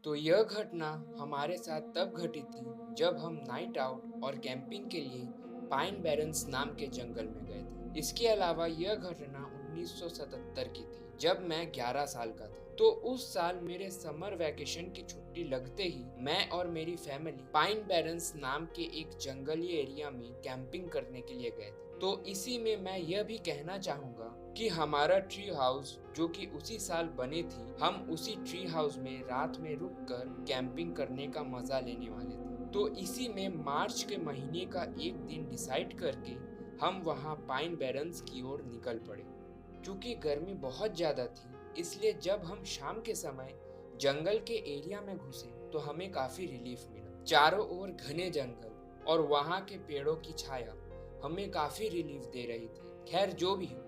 तो यह घटना हमारे साथ तब घटी थी जब हम नाइट आउट और कैंपिंग के लिए पाइन बैरन्स नाम के जंगल में गए थे। इसके अलावा यह घटना 1977 की थी जब मैं 11 साल का था। तो उस साल मेरे समर वैकेशन की छुट्टी लगते ही मैं और मेरी फैमिली पाइन बैरन्स नाम के एक जंगली एरिया में कैंपिंग करने के लिए गए थे। तो इसी में मैं यह भी कहना चाहूंगा कि हमारा ट्री हाउस जो कि उसी साल बनी थी, हम उसी ट्री हाउस में रात में रुककर कैंपिंग करने का मजा लेने वाले थे। तो इसी में मार्च के महीने का एक दिन डिसाइड करके हम वहाँ पाइन बैरन्स की ओर निकल पड़े। क्योंकि गर्मी बहुत ज्यादा थी, इसलिए जब हम शाम के समय जंगल के एरिया में घुसे तो हमें काफी रिलीफ मिला। चारों ओर घने जंगल और वहाँ के पेड़ों की छाया हमें काफी रिलीफ दे रही थी। खैर जो भी हो,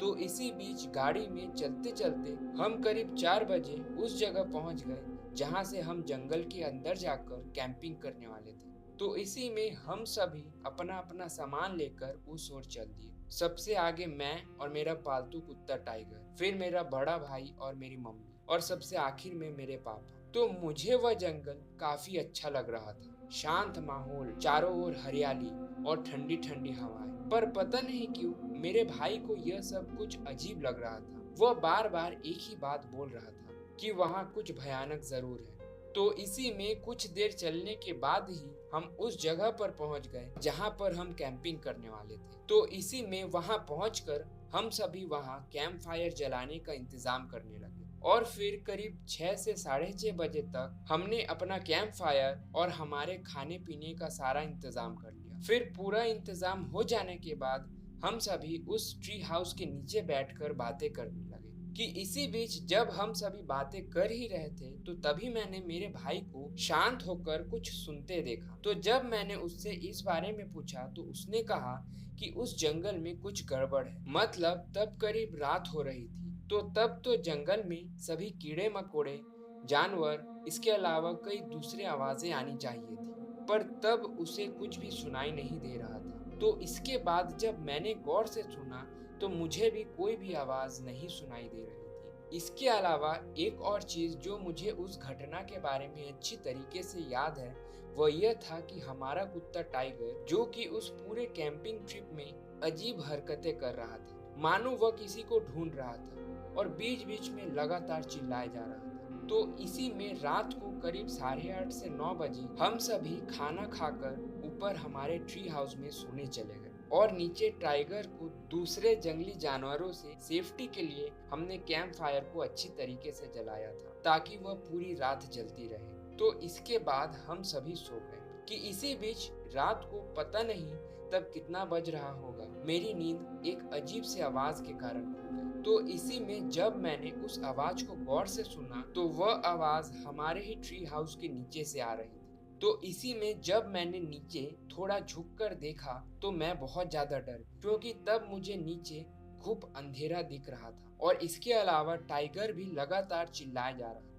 तो इसी बीच गाड़ी में चलते चलते हम करीब 4 बजे उस जगह पहुंच गए जहां से हम जंगल के अंदर जाकर कैंपिंग करने वाले थे। तो इसी में हम सभी अपना अपना सामान लेकर उस ओर चल दिए। सबसे आगे मैं और मेरा पालतू कुत्ता टाइगर, फिर मेरा बड़ा भाई और मेरी मम्मी, और सबसे आखिर में मेरे पापा। तो मुझे वह जंगल काफी अच्छा लग रहा था। शांत माहौल, चारों ओर हरियाली और ठंडी ठंडी हवाएं। पर पता नहीं क्यों मेरे भाई को यह सब कुछ अजीब लग रहा था। वह बार बार एक ही बात बोल रहा था कि वहाँ कुछ भयानक जरूर है। तो इसी में कुछ देर चलने के बाद ही हम उस जगह पर पहुंच गए जहां पर हम कैंपिंग करने वाले थे। तो इसी में वहां पहुंचकर हम सभी वहां कैंप फायर जलाने का इंतजाम करने लगे। और फिर करीब 6 से 6:30 बजे तक हमने अपना कैंप फायर और हमारे खाने पीने का सारा इंतजाम कर लिया। फिर पूरा इंतजाम हो जाने के बाद हम सभी उस ट्री हाउस के नीचे बैठकर बातें करने लगे। कि इसी बीच जब हम सभी बातें कर ही रहे थे तो तभी मैंने मेरे भाई को शांत होकर कुछ सुनते देखा। तो जब मैंने उससे इस बारे में पूछा तो उसने कहा कि उस जंगल में कुछ गड़बड़ है। मतलब तब करीब रात हो रही थी। तो तब तो जंगल में सभी कीड़े मकोड़े, जानवर, इसके अलावा कई दूसरे आवाजें आनी चाहिए थी, पर तब उसे कुछ भी सुनाई नहीं दे रहा था। तो इसके बाद जब मैंने गौर से सुना तो मुझे भी कोई भी आवाज नहीं सुनाई दे रही थी। इसके अलावा एक और चीज जो मुझे उस घटना के बारे में अच्छी तरीके से याद है, वह यह था कि हमारा कुत्ता टाइगर, जो कि उस पूरे कैंपिंग ट्रिप में अजीब हरकतें कर रहा था, मानो वह किसी को ढूंढ रहा था और बीच बीच में लगातार चिल्लाए जा रहा था। तो इसी में रात को करीब 8:30 से 9 बजे हम सभी खाना खाकर ऊपर हमारे ट्री हाउस में सोने चले गए। और नीचे टाइगर को दूसरे जंगली जानवरों से सेफ्टी के लिए हमने कैंप फायर को अच्छी तरीके से जलाया था ताकि वह पूरी रात जलती रहे। तो इसके बाद हम सभी सो गए। कि इसी बीच रात को पता नहीं तब कितना बज रहा होगा, मेरी नींद एक अजीब सी आवाज के कारण खुल गई। तो इसी में जब मैंने उस आवाज को गौर से सुना तो वह आवाज हमारे ही ट्री हाउस के नीचे से आ रही थी। तो इसी में जब मैंने नीचे थोड़ा झुककर देखा तो मैं बहुत ज्यादा डर गया, क्योंकि तब मुझे नीचे खूब अंधेरा दिख रहा था और इसके अलावा टाइगर भी लगातार चिल्लाया जा रहा था।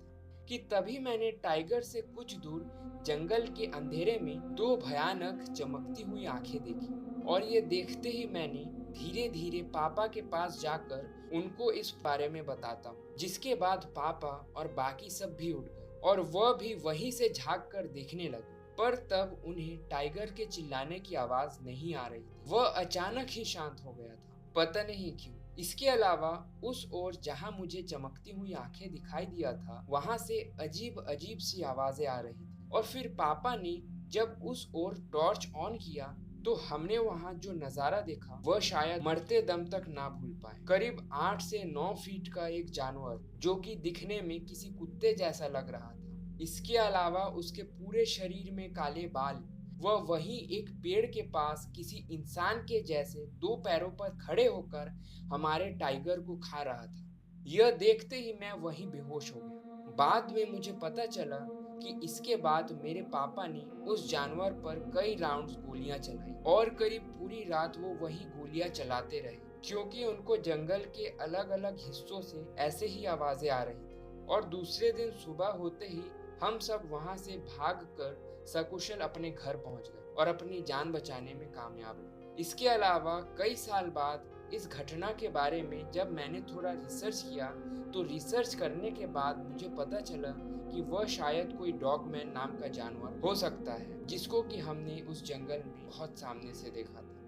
कि तभी मैंने टाइगर से कुछ दूर जंगल के अंधेरे में दो भयानक चमकती हुई आंखें देखी। और ये देखते ही मैंने धीरे धीरे पापा के पास जाकर उनको इस बारे में बताता हूँ, जिसके बाद पापा और बाकी सब भी उठ गए और वह भी वहीं से झांक कर देखने लगे। पर तब उन्हें टाइगर के चिल्लाने की आवाज नहीं आ रही थी, वह अचानक ही शांत हो गया था, पता नहीं क्यों। इसके अलावा उस ओर जहां मुझे चमकती हुई आंखें दिखाई दिया था, वहां से अजीब अजीब सी आवाजें आ रही थी। और फिर पापा ने जब उस ओर टॉर्च ऑन किया तो हमने वहां जो नजारा देखा वह शायद मरते दम तक ना भूल पाए। करीब 8 से 9 फीट का एक जानवर जो कि दिखने में किसी कुत्ते जैसा लग रहा था। इसके अलावा उसके पूरे शरीर में काले बाल। वह वहीं एक पेड़ के पास किसी इंसान के जैसे दो पैरों पर खड़े होकर हमारे टाइगर को खा रहा था। यह देखते ही मैं वहीं बेहोश हो गया। बाद में मुझे पता चला कि इसके बाद मेरे पापा ने उस जानवर पर कई राउंड्स गोलियां चलाई और करीब पूरी रात वो वही गोलियां चलाते रहे, क्योंकि उनको जंगल के अलग अलग हिस्सों से ऐसे ही आवाजें आ रही थी। और दूसरे दिन सुबह होते ही हम सब वहां से भागकर सकुशल अपने घर पहुंच गए और अपनी जान बचाने में कामयाब हुए। इसके अलावा कई साल बाद इस घटना के बारे में जब मैंने थोड़ा रिसर्च किया तो रिसर्च करने के बाद मुझे पता चला कि वह शायद कोई डॉगमैन नाम का जानवर हो सकता है जिसको कि हमने उस जंगल में बहुत सामने से देखा था।